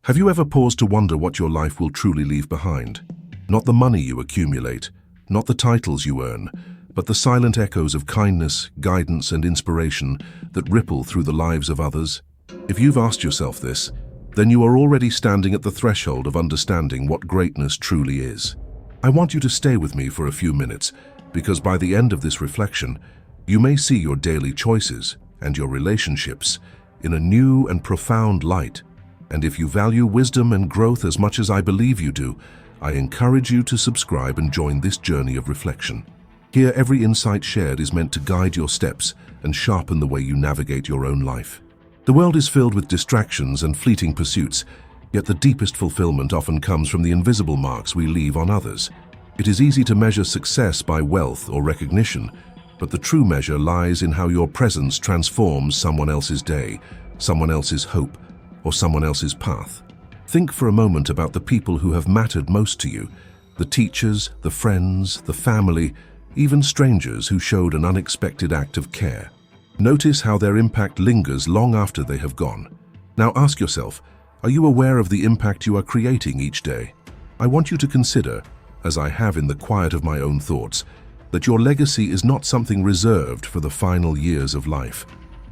Have you ever paused to wonder what your life will truly leave behind? Not the money you accumulate, not the titles you earn, but the silent echoes of kindness, guidance, and inspiration that ripple through the lives of others? If you've asked yourself this, then you are already standing at the threshold of understanding what greatness truly is. I want you to stay with me for a few minutes, because by the end of this reflection, you may see your daily choices and your relationships in a new and profound light. And if you value wisdom and growth as much as I believe you do, I encourage you to subscribe and join this journey of reflection. Here, every insight shared is meant to guide your steps and sharpen the way you navigate your own life. The world is filled with distractions and fleeting pursuits, yet the deepest fulfillment often comes from the invisible marks we leave on others. It is easy to measure success by wealth or recognition, but the true measure lies in how your presence transforms someone else's day, someone else's hope, or someone else's path. Think for a moment about the people who have mattered most to you, the teachers, the friends, the family, even strangers who showed an unexpected act of care. Notice how their impact lingers long after they have gone. Now ask yourself, are you aware of the impact you are creating each day? I want you to consider, as I have in the quiet of my own thoughts, that your legacy is not something reserved for the final years of life.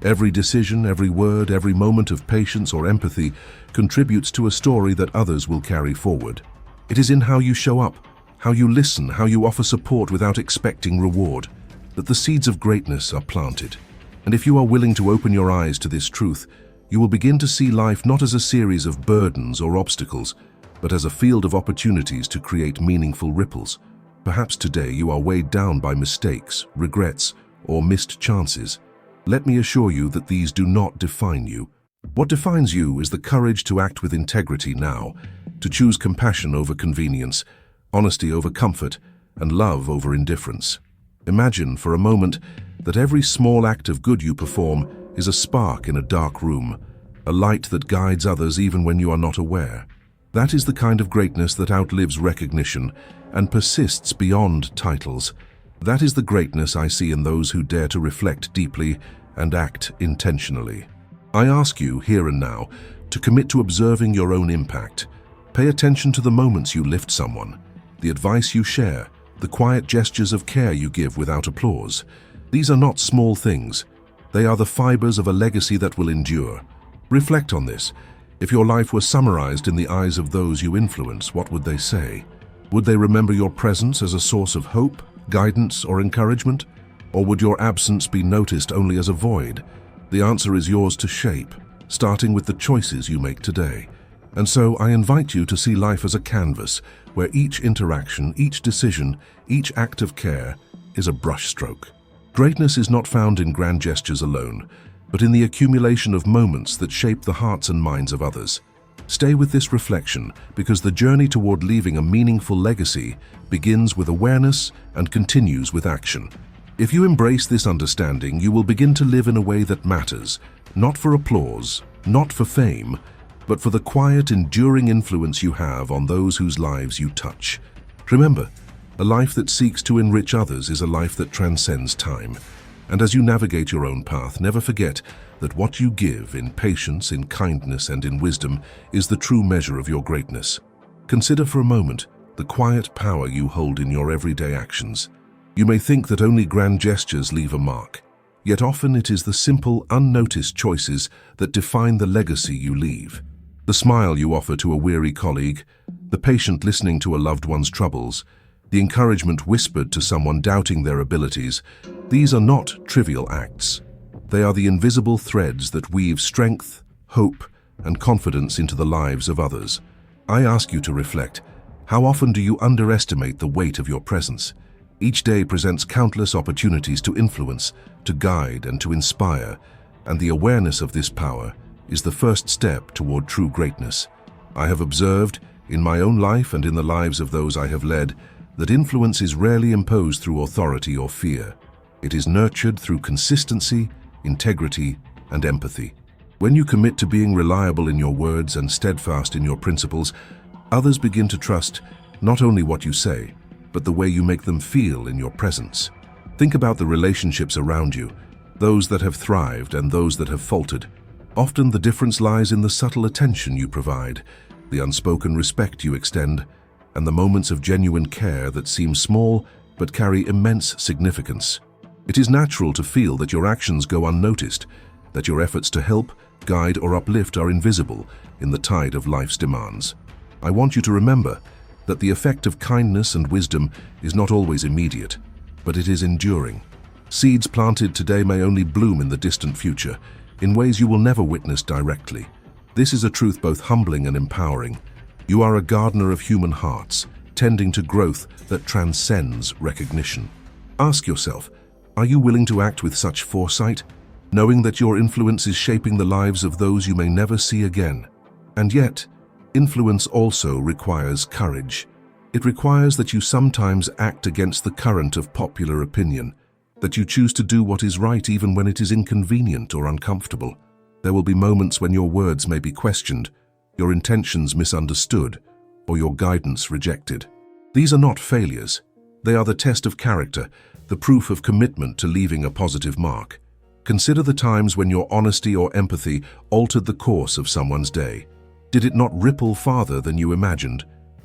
Every decision, every word, every moment of patience or empathy contributes to a story that others will carry forward. It is in how you show up, how you listen, how you offer support without expecting reward, that the seeds of greatness are planted. And if you are willing to open your eyes to this truth, you will begin to see life not as a series of burdens or obstacles, but as a field of opportunities to create meaningful ripples. Perhaps today you are weighed down by mistakes, regrets, or missed chances. Let me assure you that these do not define you. What defines you is the courage to act with integrity now, to choose compassion over convenience, honesty over comfort, and love over indifference. Imagine for a moment that every small act of good you perform is a spark in a dark room, a light that guides others even when you are not aware. That is the kind of greatness that outlives recognition and persists beyond titles. That is the greatness I see in those who dare to reflect deeply and act intentionally. I ask you, here and now, to commit to observing your own impact. Pay attention to the moments you lift someone, the advice you share, the quiet gestures of care you give without applause. These are not small things. They are the fibers of a legacy that will endure. Reflect on this. If your life were summarized in the eyes of those you influence, what would they say? Would they remember your presence as a source of hope, guidance, or encouragement? Or would your absence be noticed only as a void? The answer is yours to shape, starting with the choices you make today. And so I invite you to see life as a canvas where each interaction, each decision, each act of care is a brushstroke. Greatness is not found in grand gestures alone, but in the accumulation of moments that shape the hearts and minds of others. Stay with this reflection, because the journey toward leaving a meaningful legacy begins with awareness and continues with action. If you embrace this understanding, you will begin to live in a way that matters, not for applause, not for fame, but for the quiet, enduring influence you have on those whose lives you touch. Remember, a life that seeks to enrich others is a life that transcends time. And as you navigate your own path, never forget that what you give in patience, in kindness, and in wisdom is the true measure of your greatness. Consider for a moment the quiet power you hold in your everyday actions. You may think that only grand gestures leave a mark, yet often it is the simple, unnoticed choices that define the legacy you leave. The smile you offer to a weary colleague, the patient listening to a loved one's troubles, the encouragement whispered to someone doubting their abilities, these are not trivial acts. They are the invisible threads that weave strength, hope, and confidence into the lives of others. I ask you to reflect. How often do you underestimate the weight of your presence? Each day presents countless opportunities to influence, to guide, and to inspire, and the awareness of this power is the first step toward true greatness. I have observed, in my own life and in the lives of those I have led, that influence is rarely imposed through authority or fear. It is nurtured through consistency, integrity, and empathy. When you commit to being reliable in your words and steadfast in your principles, others begin to trust not only what you say, but the way you make them feel in your presence. Think about the relationships around you, those that have thrived and those that have faltered. Often the difference lies in the subtle attention you provide, the unspoken respect you extend, and the moments of genuine care that seem small but carry immense significance. It is natural to feel that your actions go unnoticed, that your efforts to help, guide, or uplift are invisible in the tide of life's demands. I want you to remember that the effect of kindness and wisdom is not always immediate, but it is enduring. Seeds planted today may only bloom in the distant future, in ways you will never witness directly. This is a truth both humbling and empowering. You are a gardener of human hearts, tending to growth that transcends recognition. Ask yourself, are you willing to act with such foresight, knowing that your influence is shaping the lives of those you may never see again? And yet, influence also requires courage. It requires that you sometimes act against the current of popular opinion, that you choose to do what is right even when it is inconvenient or uncomfortable. There will be moments when your words may be questioned, your intentions misunderstood, or your guidance rejected. These are not failures. They are the test of character, the proof of commitment to leaving a positive mark. Consider the times when your honesty or empathy altered the course of someone's day. Did it not ripple farther than you imagined?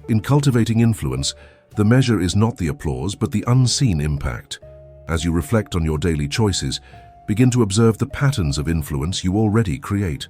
In cultivating influence, the measure is not the applause but the unseen impact. As you reflect on your daily choices, begin to observe the patterns of influence you already create.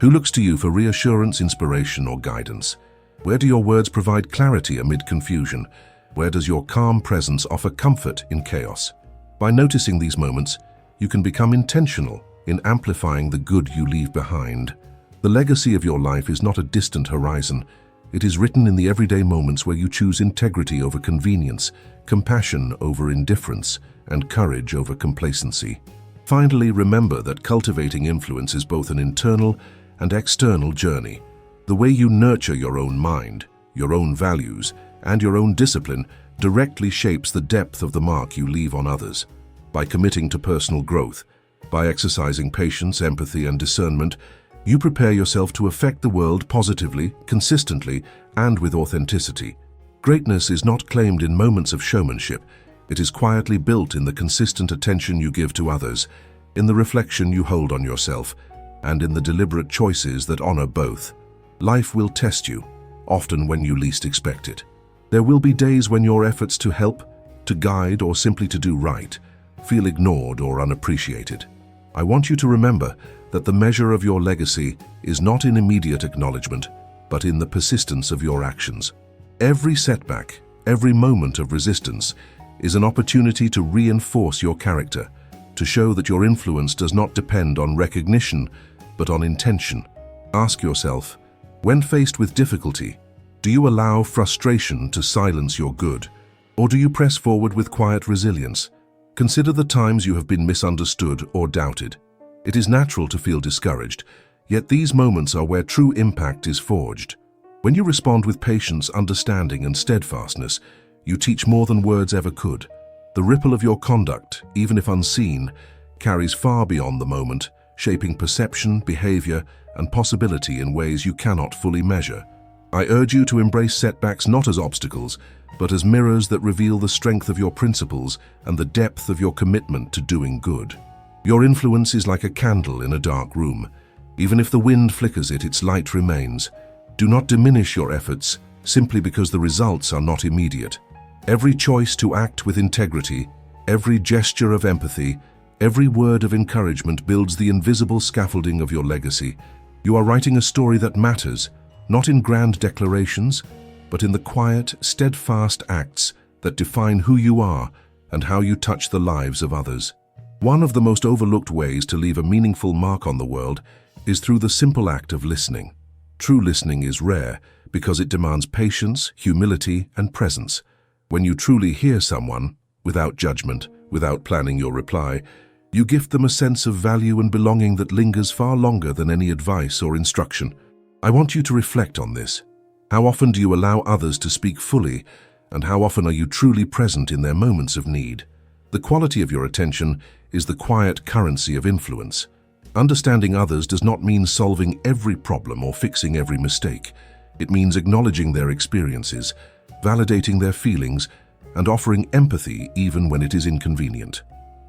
Who looks to you for reassurance, inspiration, or guidance? Where do your words provide clarity amid confusion? Where does your calm presence offer comfort in chaos? By noticing these moments, you can become intentional in amplifying the good you leave behind. The legacy of your life is not a distant horizon. It is written in the everyday moments where you choose integrity over convenience, compassion over indifference, and courage over complacency. Finally, remember that cultivating influence is both an internal and external journey. The way you nurture your own mind, your own values, and your own discipline directly shapes the depth of the mark you leave on others. By committing to personal growth, by exercising patience, empathy, and discernment, you prepare yourself to affect the world positively, consistently, and with authenticity. Greatness is not claimed in moments of showmanship. It is quietly built in the consistent attention you give to others, in the reflection you hold on yourself, and in the deliberate choices that honor both. Life will test you, often when you least expect it. There will be days when your efforts to help, to guide, or simply to do right feel ignored or unappreciated. I want you to remember that the measure of your legacy is not in immediate acknowledgement, but in the persistence of your actions. Every setback, every moment of resistance is an opportunity to reinforce your character, to show that your influence does not depend on recognition, but on intention. Ask yourself, when faced with difficulty, do you allow frustration to silence your good, or do you press forward with quiet resilience? Consider the times you have been misunderstood or doubted. It is natural to feel discouraged, yet these moments are where true impact is forged. When you respond with patience, understanding, and steadfastness, you teach more than words ever could. The ripple of your conduct, even if unseen, carries far beyond the moment, shaping perception, behavior, and possibility in ways you cannot fully measure. I urge you to embrace setbacks not as obstacles, but as mirrors that reveal the strength of your principles and the depth of your commitment to doing good. Your influence is like a candle in a dark room. Even if the wind flickers it, its light remains. Do not diminish your efforts simply because the results are not immediate. Every choice to act with integrity, every gesture of empathy, every word of encouragement builds the invisible scaffolding of your legacy. You are writing a story that matters, not in grand declarations, but in the quiet, steadfast acts that define who you are and how you touch the lives of others. One of the most overlooked ways to leave a meaningful mark on the world is through the simple act of listening. True listening is rare because it demands patience, humility, and presence. When you truly hear someone, without judgment, without planning your reply, you gift them a sense of value and belonging that lingers far longer than any advice or instruction. I want you to reflect on this. How often do you allow others to speak fully, and how often are you truly present in their moments of need? The quality of your attention is the quiet currency of influence. Understanding others does not mean solving every problem or fixing every mistake. It means acknowledging their experiences, validating their feelings, and offering empathy even when it is inconvenient.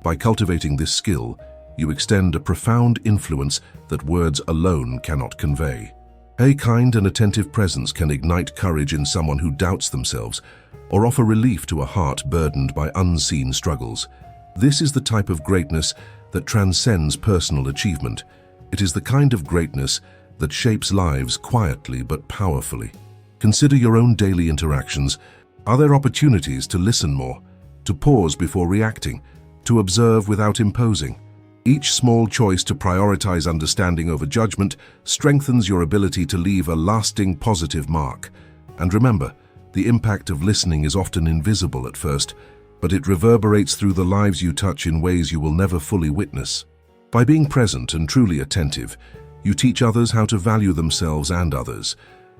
By cultivating this skill, you extend a profound influence that words alone cannot convey. A kind and attentive presence can ignite courage in someone who doubts themselves or offer relief to a heart burdened by unseen struggles. This is the type of greatness that transcends personal achievement. It is the kind of greatness that shapes lives quietly but powerfully. Consider your own daily interactions. Are there opportunities to listen more, to pause before reacting, to observe without imposing? Each small choice to prioritize understanding over judgment strengthens your ability to leave a lasting positive mark. And remember, the impact of listening is often invisible at first, but it reverberates through the lives you touch in ways you will never fully witness. By being present and truly attentive, you teach others how to value themselves and others,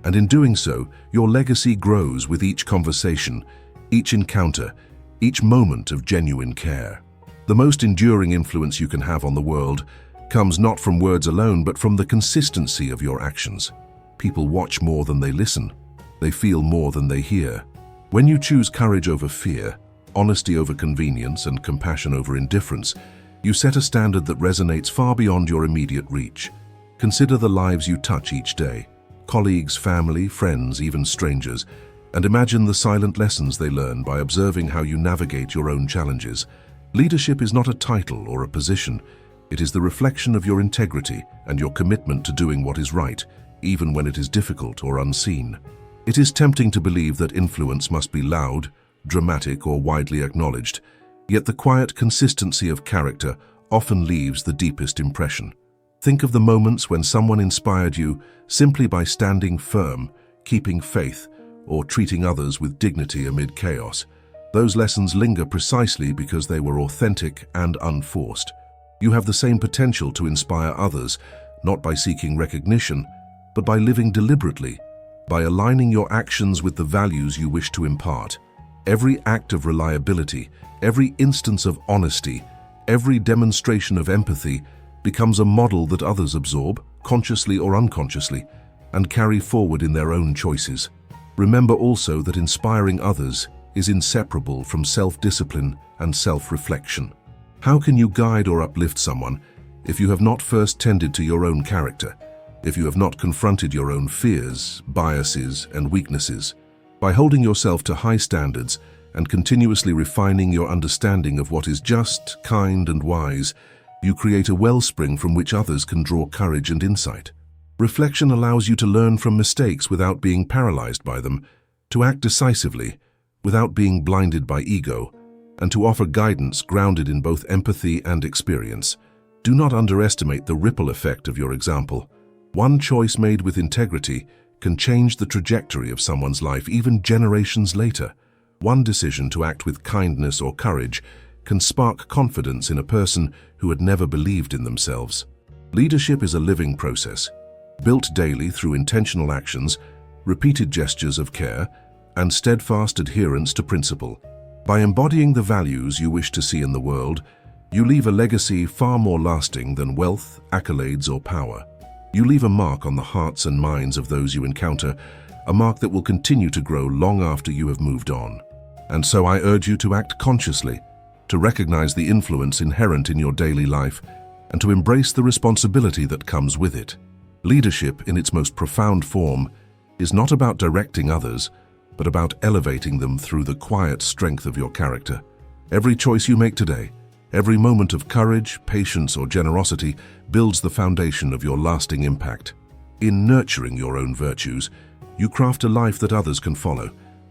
and in doing so, your legacy grows with each conversation, each encounter, each moment of genuine care. The most enduring influence you can have on the world comes not from words alone, but from the consistency of your actions. People watch more than they listen. They feel more than they hear. When you choose courage over fear, honesty over convenience, and compassion over indifference, you set a standard that resonates far beyond your immediate reach. Consider the lives you touch each day, colleagues, family, friends, even strangers, and imagine the silent lessons they learn by observing how you navigate your own challenges. Leadership is not a title or a position. It is the reflection of your integrity and your commitment to doing what is right, even when it is difficult or unseen. It is tempting to believe that influence must be loud, dramatic, or widely acknowledged, yet the quiet consistency of character often leaves the deepest impression. Think of the moments when someone inspired you simply by standing firm, keeping faith, or treating others with dignity amid chaos. Those lessons linger precisely because they were authentic and unforced. You have the same potential to inspire others, not by seeking recognition, but by living deliberately, by aligning your actions with the values you wish to impart. Every act of reliability, every instance of honesty, every demonstration of empathy becomes a model that others absorb, consciously or unconsciously, and carry forward in their own choices. Remember also that inspiring others is inseparable from self-discipline and self-reflection. How can you guide or uplift someone if you have not first tended to your own character, if you have not confronted your own fears, biases, and weaknesses? By holding yourself to high standards and continuously refining your understanding of what is just, kind, and wise, you create a wellspring from which others can draw courage and insight. Reflection allows you to learn from mistakes without being paralyzed by them, to act decisively without being blinded by ego, and to offer guidance grounded in both empathy and experience. Do not underestimate the ripple effect of your example. One choice made with integrity can change the trajectory of someone's life even generations later. One decision to act with kindness or courage can spark confidence in a person who had never believed in themselves. Leadership is a living process, built daily through intentional actions, repeated gestures of care, and steadfast adherence to principle. By embodying the values you wish to see in the world, you leave a legacy far more lasting than wealth, accolades, or power. You leave a mark on the hearts and minds of those you encounter, a mark that will continue to grow long after you have moved on. And so I urge you to act consciously, to recognize the influence inherent in your daily life, and to embrace the responsibility that comes with it. Leadership, in its most profound form, is not about directing others, but about elevating them through the quiet strength of your character. Every choice you make today, every moment of courage, patience, or generosity builds the foundation of your lasting impact. In nurturing your own virtues, you craft a life that others can follow,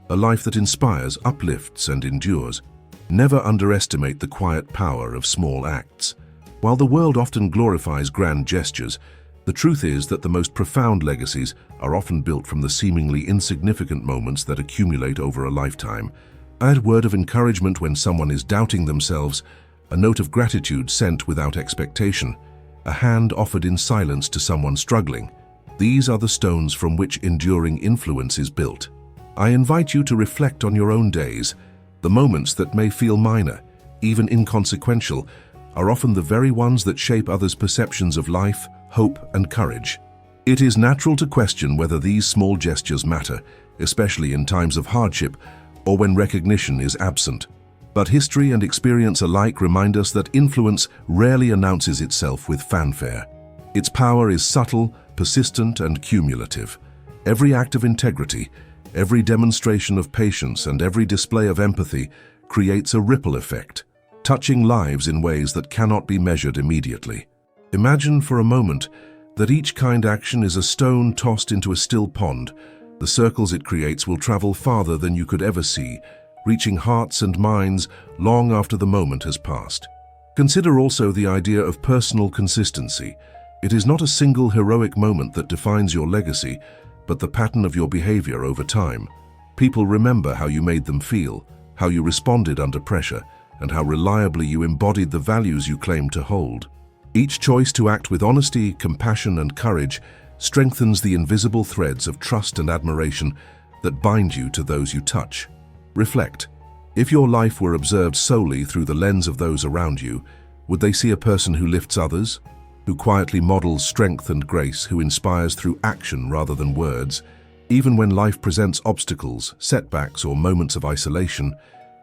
a life that inspires, uplifts, and endures. Never underestimate the quiet power of small acts. While the world often glorifies grand gestures, the truth is that the most profound legacies are often built from the seemingly insignificant moments that accumulate over a lifetime. A word of encouragement when someone is doubting themselves, a note of gratitude sent without expectation, a hand offered in silence to someone struggling. These are the stones from which enduring influence is built. I invite you to reflect on your own days. The moments that may feel minor, even inconsequential, are often the very ones that shape others' perceptions of life, hope, and courage. It is natural to question whether these small gestures matter, especially in times of hardship or when recognition is absent. But history and experience alike remind us that influence rarely announces itself with fanfare. Its power is subtle, persistent, and cumulative. Every act of integrity, every demonstration of patience, and every display of empathy creates a ripple effect, touching lives in ways that cannot be measured immediately. Imagine for a moment that each kind action is a stone tossed into a still pond. The circles it creates will travel farther than you could ever see, reaching hearts and minds long after the moment has passed. Consider also the idea of personal consistency. It is not a single heroic moment that defines your legacy, but the pattern of your behavior over time. People remember how you made them feel, how you responded under pressure, and how reliably you embodied the values you claimed to hold. Each choice to act with honesty, compassion, and courage strengthens the invisible threads of trust and admiration that bind you to those you touch. Reflect. If your life were observed solely through the lens of those around you, would they see a person who lifts others, who quietly models strength and grace, who inspires through action rather than words? Even when life presents obstacles, setbacks, or moments of isolation,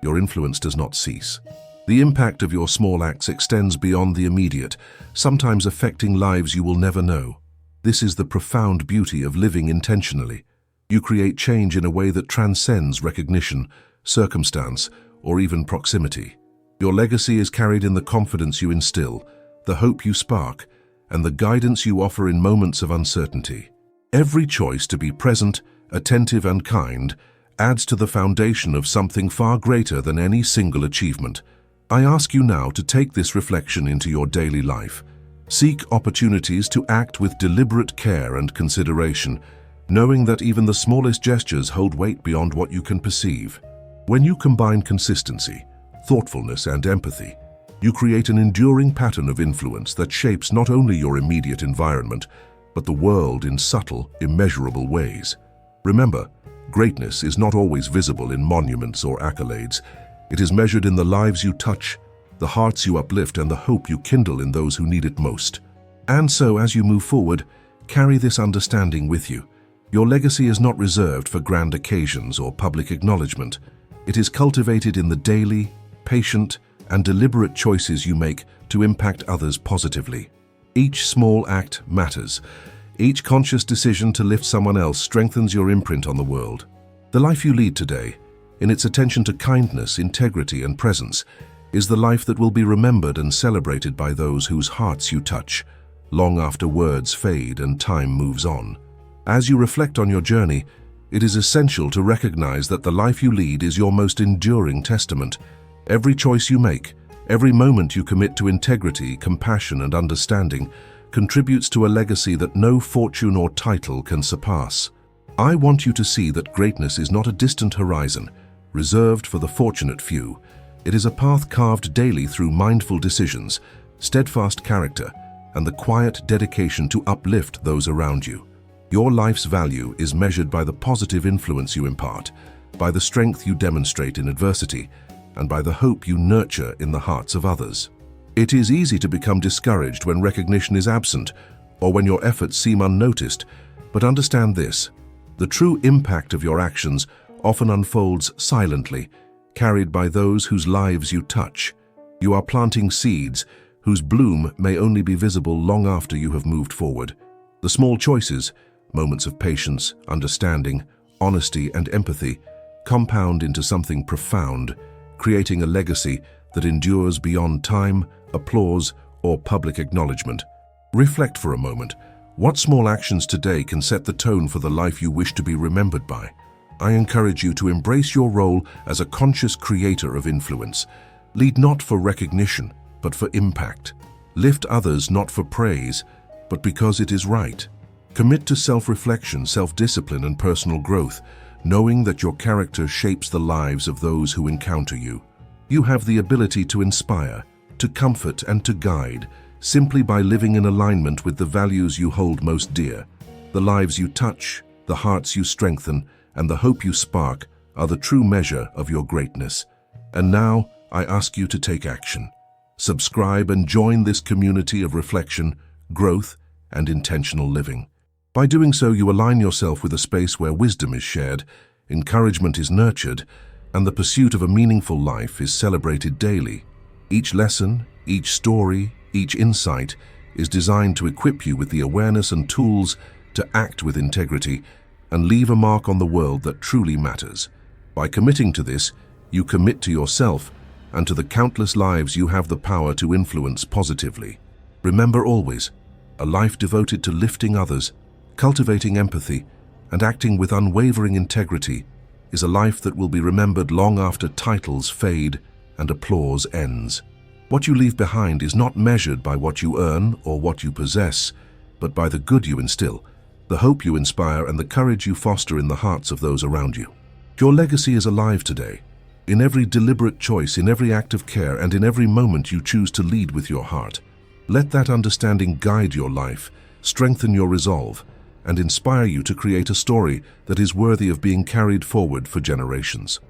your influence does not cease. The impact of your small acts extends beyond the immediate, sometimes affecting lives you will never know. This is the profound beauty of living intentionally. You create change in a way that transcends recognition, circumstance, or even proximity. Your legacy is carried in the confidence you instill, the hope you spark, and the guidance you offer in moments of uncertainty. Every choice to be present, attentive, and kind adds to the foundation of something far greater than any single achievement. I ask you now to take this reflection into your daily life. Seek opportunities to act with deliberate care and consideration, knowing that even the smallest gestures hold weight beyond what you can perceive. When you combine consistency, thoughtfulness, and empathy, you create an enduring pattern of influence that shapes not only your immediate environment, but the world in subtle, immeasurable ways. Remember, greatness is not always visible in monuments or accolades. It is measured in the lives you touch, the hearts you uplift, and the hope you kindle in those who need it most. And so, as you move forward, carry this understanding with you. Your legacy is not reserved for grand occasions or public acknowledgement. It is cultivated in the daily, patient, and deliberate choices you make to impact others positively. Each small act matters. Each conscious decision to lift someone else strengthens your imprint on the world. The life you lead today, in its attention to kindness, integrity, and presence, is the life that will be remembered and celebrated by those whose hearts you touch, long after words fade and time moves on. As you reflect on your journey, it is essential to recognize that the life you lead is your most enduring testament. Every choice you make, every moment you commit to integrity, compassion, and understanding contributes to a legacy that no fortune or title can surpass. I want you to see that greatness is not a distant horizon, reserved for the fortunate few. It is a path carved daily through mindful decisions, steadfast character, and the quiet dedication to uplift those around you. Your life's value is measured by the positive influence you impart, by the strength you demonstrate in adversity, and by the hope you nurture in the hearts of others. It is easy to become discouraged when recognition is absent, or when your efforts seem unnoticed, but understand this: the true impact of your actions often unfolds silently, carried by those whose lives you touch. You are planting seeds whose bloom may only be visible long after you have moved forward. The small choices, moments of patience, understanding, honesty, and empathy, compound into something profound, creating a legacy that endures beyond time, applause, or public acknowledgement. Reflect for a moment. What small actions today can set the tone for the life you wish to be remembered by? I encourage you to embrace your role as a conscious creator of influence. Lead not for recognition, but for impact. Lift others not for praise, but because it is right. Commit to self-reflection, self-discipline, and personal growth, knowing that your character shapes the lives of those who encounter you. You have the ability to inspire, to comfort, and to guide, simply by living in alignment with the values you hold most dear. The lives you touch, the hearts you strengthen, and the hope you spark are the true measure of your greatness. And now, I ask you to take action. Subscribe and join this community of reflection, growth, and intentional living. By doing so, you align yourself with a space where wisdom is shared, encouragement is nurtured, and the pursuit of a meaningful life is celebrated daily. Each lesson, each story, each insight is designed to equip you with the awareness and tools to act with integrity and leave a mark on the world that truly matters. By committing to this, you commit to yourself and to the countless lives you have the power to influence positively. Remember always, a life devoted to lifting others, cultivating empathy, and acting with unwavering integrity is a life that will be remembered long after titles fade and applause ends. What you leave behind is not measured by what you earn or what you possess, but by the good you instill, the hope you inspire, and the courage you foster in the hearts of those around you. Your legacy is alive today, in every deliberate choice, in every act of care, and in every moment you choose to lead with your heart. Let that understanding guide your life, strengthen your resolve, and inspire you to create a story that is worthy of being carried forward for generations.